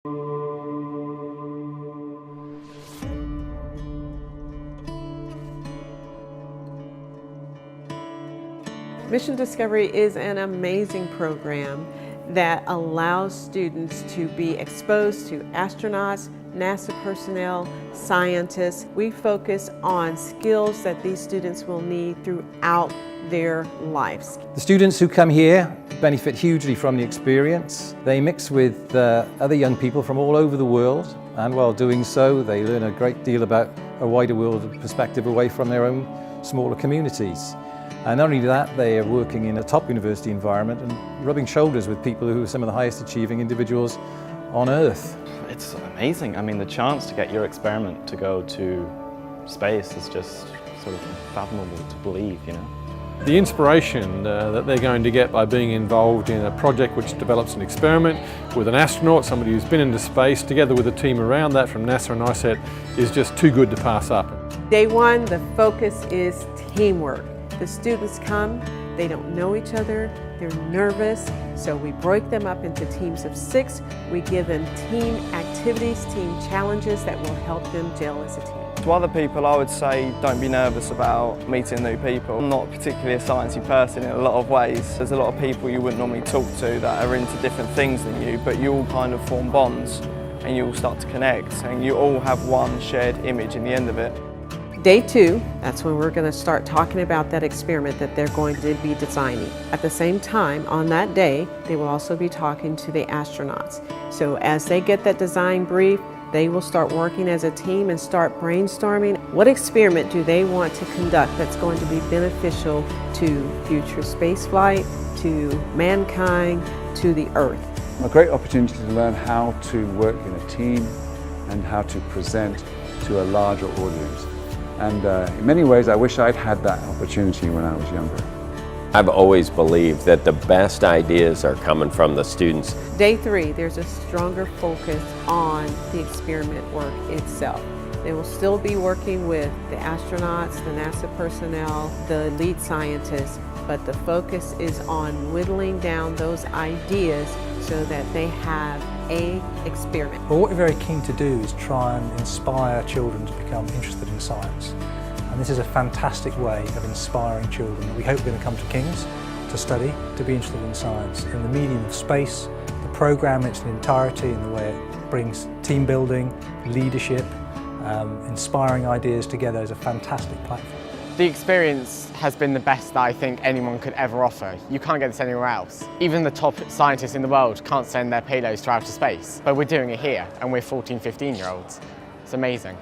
Mission Discovery is an amazing program that allows students to be exposed to astronauts, NASA personnel, scientists. We focus on skills that these students will need throughout their lives. The students who come here benefit hugely from the experience. They mix with other young people from all over the world, and while doing so they learn a great deal about a wider world perspective away from their own smaller communities. And not only that, they are working in a top university environment and rubbing shoulders with people who are some of the highest achieving individuals on Earth. It's amazing. I mean, the chance to get your experiment to go to space is just sort of unfathomable to believe, you know. The inspiration that they're going to get by being involved in a project which develops an experiment with an astronaut, somebody who's been into space, together with a team around that from NASA and ISSET, is just too good to pass up. Day one, the focus is teamwork. The students come, they don't know each other, they're nervous, so we break them up into teams of 6. We give them team activities, team challenges that will help them gel as a team. To other people, I would say don't be nervous about meeting new people. I'm not particularly a sciencey person in a lot of ways. There's a lot of people you wouldn't normally talk to that are into different things than you, but you all kind of form bonds and you all start to connect and you all have one shared image in the end of it. Day 2, that's when we're going to start talking about that experiment that they're going to be designing. At the same time, on that day, they will also be talking to the astronauts. So as they get that design brief, they will start working as a team and start brainstorming what experiment do they want to conduct that's going to be beneficial to future spaceflight, to mankind, to the Earth. A great opportunity to learn how to work in a team and how to present to a larger audience. And in many ways, I wish I'd had that opportunity when I was younger. I've always believed that the best ideas are coming from the students. Day 3, there's a stronger focus on the experiment work itself. They will still be working with the astronauts, the NASA personnel, the lead scientists, but the focus is on whittling down those ideas so that they have an experiment. Well, what we're very keen to do is try and inspire children to become interested in science. And this is a fantastic way of inspiring children that we hope are going to come to King's to study, to be interested in science. In the medium of space, the programme in its entirety and the way it brings team building, leadership, inspiring ideas together is a fantastic platform. The experience has been the best that I think anyone could ever offer. You can't get this anywhere else. Even the top scientists in the world can't send their payloads to outer space, but we're doing it here, and we're 14, 15-year-olds. It's amazing.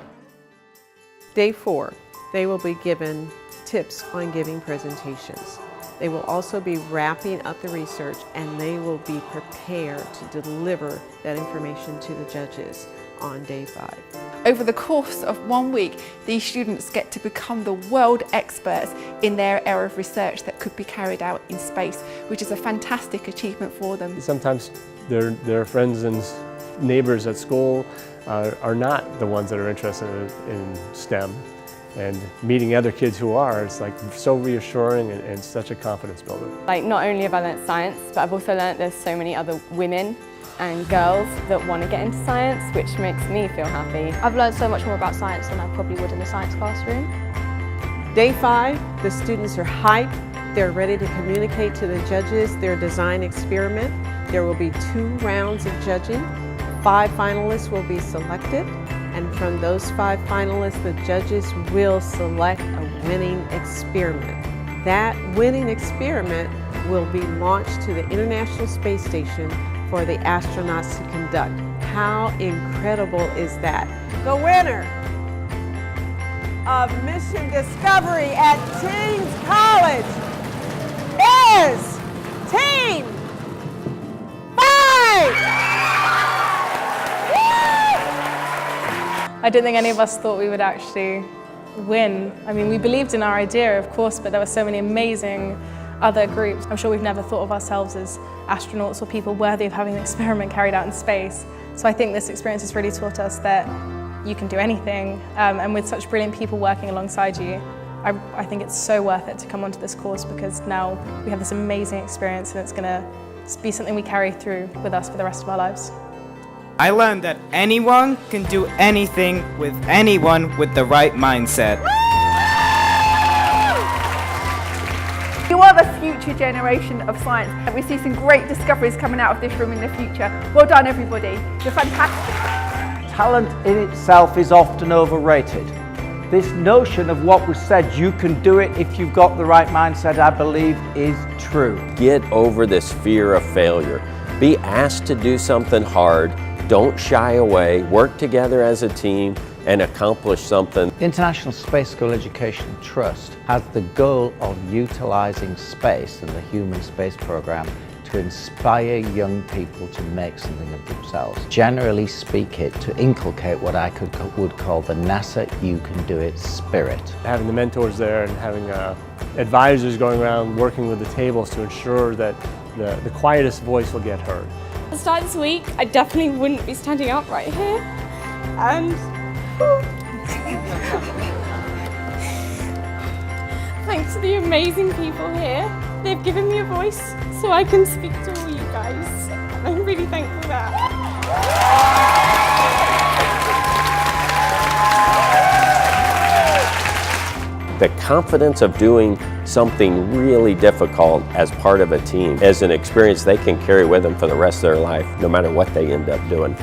Day 4, they will be given tips on giving presentations. They will also be wrapping up the research, and they will be prepared to deliver that information to the judges on day 5. Over the course of 1 week, these students get to become the world experts in their area of research that could be carried out in space, which is a fantastic achievement for them. Sometimes their friends and neighbors at school are not the ones that are interested in STEM. And meeting other kids who are, it's like so reassuring and such a confidence builder. Like, not only have I learnt science, but I've also learnt there's so many other women and girls that want to get into science, which makes me feel happy. I've learned so much more about science than I probably would in a science classroom. Day 5, the students are hyped. They're ready to communicate to the judges their design experiment. There will be 2 rounds of judging. 5 finalists will be selected, and from those 5 finalists, the judges will select a winning experiment. That winning experiment will be launched to the International Space Station for the astronauts to conduct. How incredible is that? The winner of Mission Discovery at Teens College is Team 5! I don't think any of us thought we would actually win. I mean, we believed in our idea, of course, but there were so many amazing other groups. I'm sure we've never thought of ourselves as astronauts or people worthy of having an experiment carried out in space. So I think this experience has really taught us that you can do anything, and with such brilliant people working alongside you, I think it's so worth it to come onto this course, because now we have this amazing experience and it's going to be something we carry through with us for the rest of our lives. I learned that anyone can do anything with anyone with the right mindset. You are the future generation of science, and we see some great discoveries coming out of this room in the future. Well done, everybody. You're fantastic. Talent in itself is often overrated. This notion of what was said, you can do it if you've got the right mindset, I believe is true. Get over this fear of failure. Be asked to do something hard. Don't shy away. Work together as a team and accomplish something. The International Space School Education Trust has the goal of utilising space and the human space programme to inspire young people to make something of themselves. Generally speak it, to inculcate what I would call the NASA You Can Do It spirit. Having the mentors there and having advisors going around working with the tables to ensure that the quietest voice will get heard. At the start of this week, I definitely wouldn't be standing up right here. And thanks to the amazing people here, they've given me a voice so I can speak to all you guys. And I'm really thankful for that. The confidence of doing something really difficult as part of a team is an experience they can carry with them for the rest of their life, no matter what they end up doing.